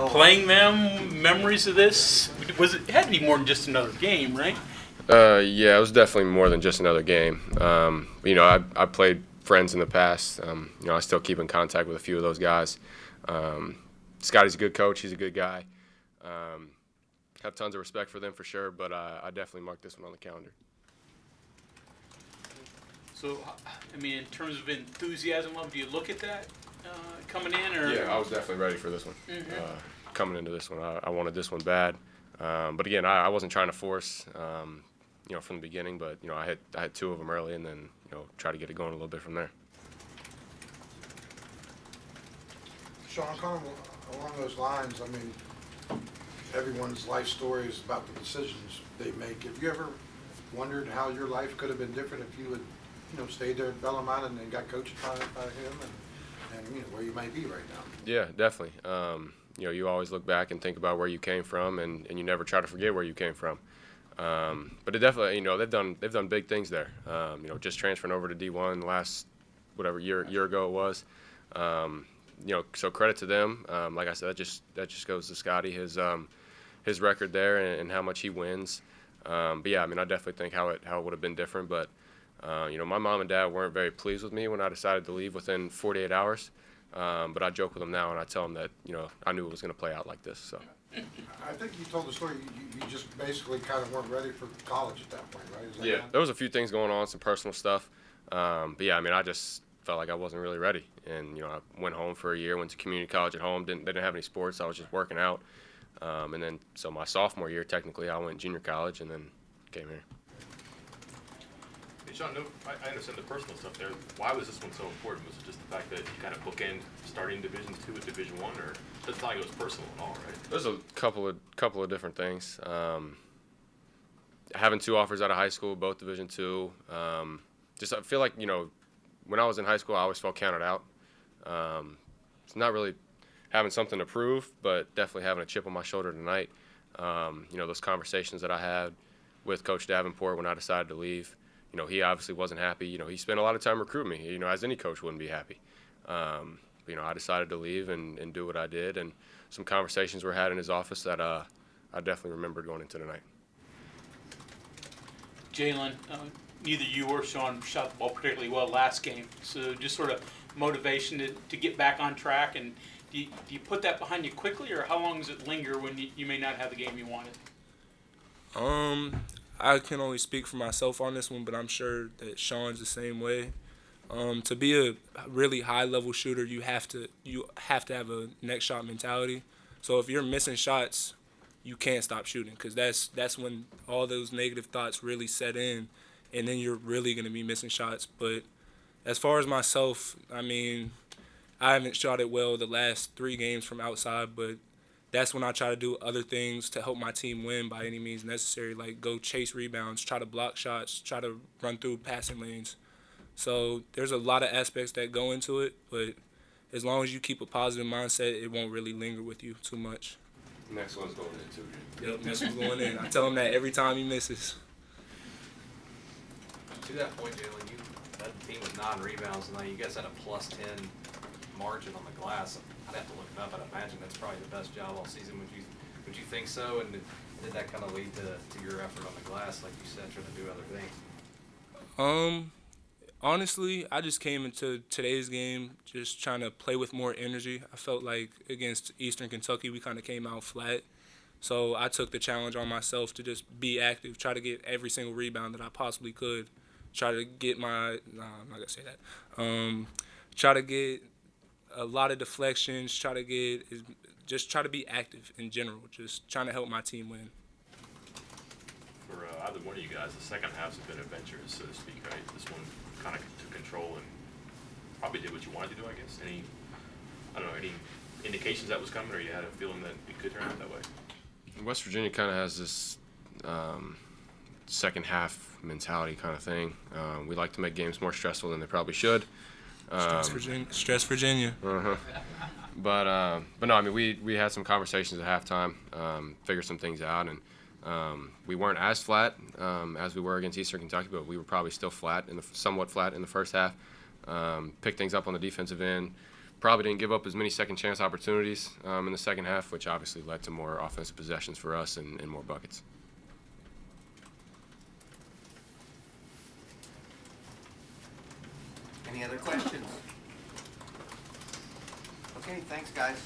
playing them, memories of this? It had to be more than just another game, right? Yeah, it was definitely more than just another game. I played friends in the past. I still keep in contact with a few of those guys. Scotty's a good coach. He's a good guy. Have tons of respect for them for sure, but I definitely marked this one on the calendar. So, in terms of enthusiasm, do you look at that coming in? Or? Yeah, I was definitely ready for this one. Coming into this one, I wanted this one bad. But again, I wasn't trying to force, from the beginning. But I had two of them early, and then try to get it going a little bit from there. Sean, kind of along those lines, everyone's life story is about the decisions they make. Have you ever wondered how your life could have been different if you had, stayed there at Bellarmine and then got coached by him and where you might be right now? Yeah, definitely. You always look back and think about where you came from, and you never try to forget where you came from. But it definitely, they've done big things there. Just transferring over to D1 the last year ago it was. So credit to them. Like I said, that just goes to Scotty, his record there and how much he wins. But yeah, I definitely think how it would have been different. But my mom and dad weren't very pleased with me when I decided to leave within 48 hours. But I joke with them now and I tell them that I knew it was going to play out like this. So. I think you told the story. You just basically kind of weren't ready for college at that point, right? Yeah, there was a few things going on, some personal stuff. But yeah, I just felt like I wasn't really ready. And I went home for a year, went to community college at home. They didn't have any sports. I was just working out. And then so my sophomore year, technically, I went junior college and then came here. Hey, Sean, I understand the personal stuff there. Why was this one so important? Was it just the fact that you kind of bookend starting Division II with Division I, or it doesn't sound like it was personal at all, right? There's a couple of different things. Having two offers out of high school, both Division II. I feel like when I was in high school, I always felt counted out. It's not really having something to prove, but definitely having a chip on my shoulder tonight. Those conversations that I had with Coach Davenport when I decided to leave. He obviously wasn't happy. He spent a lot of time recruiting me, as any coach wouldn't be happy. I decided to leave and do what I did. And some conversations were had in his office that I definitely remembered going into the night. Jalen, neither you or Sean shot the ball particularly well last game. So just sort of motivation to get back on track. And do you put that behind you quickly, or how long does it linger when you may not have the game you wanted? I can only speak for myself on this one, but I'm sure that Sean's the same way. To be a really high-level shooter, you have to have a next shot mentality. So if you're missing shots, you can't stop shooting, because that's when all those negative thoughts really set in, and then you're really going to be missing shots. But as far as myself, I haven't shot it well the last 3 games from outside, but that's when I try to do other things to help my team win by any means necessary, like go chase rebounds, try to block shots, try to run through passing lanes. So there's a lot of aspects that go into it, but as long as you keep a positive mindset, it won't really linger with you too much. Next one's going in, too. Yep, next one's going in. I tell him that every time he misses. To that point, Jalen, you led the team with 9 rebounds, and now you guys had a +10 margin on the glass. I'd have to look it up. I'd imagine that's probably the best job all season. Would you think so? And did that kind of lead to your effort on the glass, like you said, trying to do other things? Honestly, I just came into today's game just trying to play with more energy. I felt like against Eastern Kentucky, we kind of came out flat. So I took the challenge on myself to just be active, try to get every single rebound that I possibly could, try to get I'm not going to say that. Try to get a lot of deflections, try to be active in general, just trying to help my team win. For either one of you guys, the second halves have been adventurous, so to speak, right? This one kind of took control and probably did what you wanted to do, I guess. Any indications that was coming, or you had a feeling that it could turn out that way? West Virginia kind of has this second half mentality kind of thing. We like to make games more stressful than they probably should. Stress Virginia. Uh-huh. But no, we had some conversations at halftime, figured some things out, and we weren't as flat as we were against Eastern Kentucky, but we were probably still somewhat flat in the first half. Picked things up on the defensive end, probably didn't give up as many second chance opportunities in the second half, which obviously led to more offensive possessions for us and more buckets. Any other questions? Okay, thanks, guys.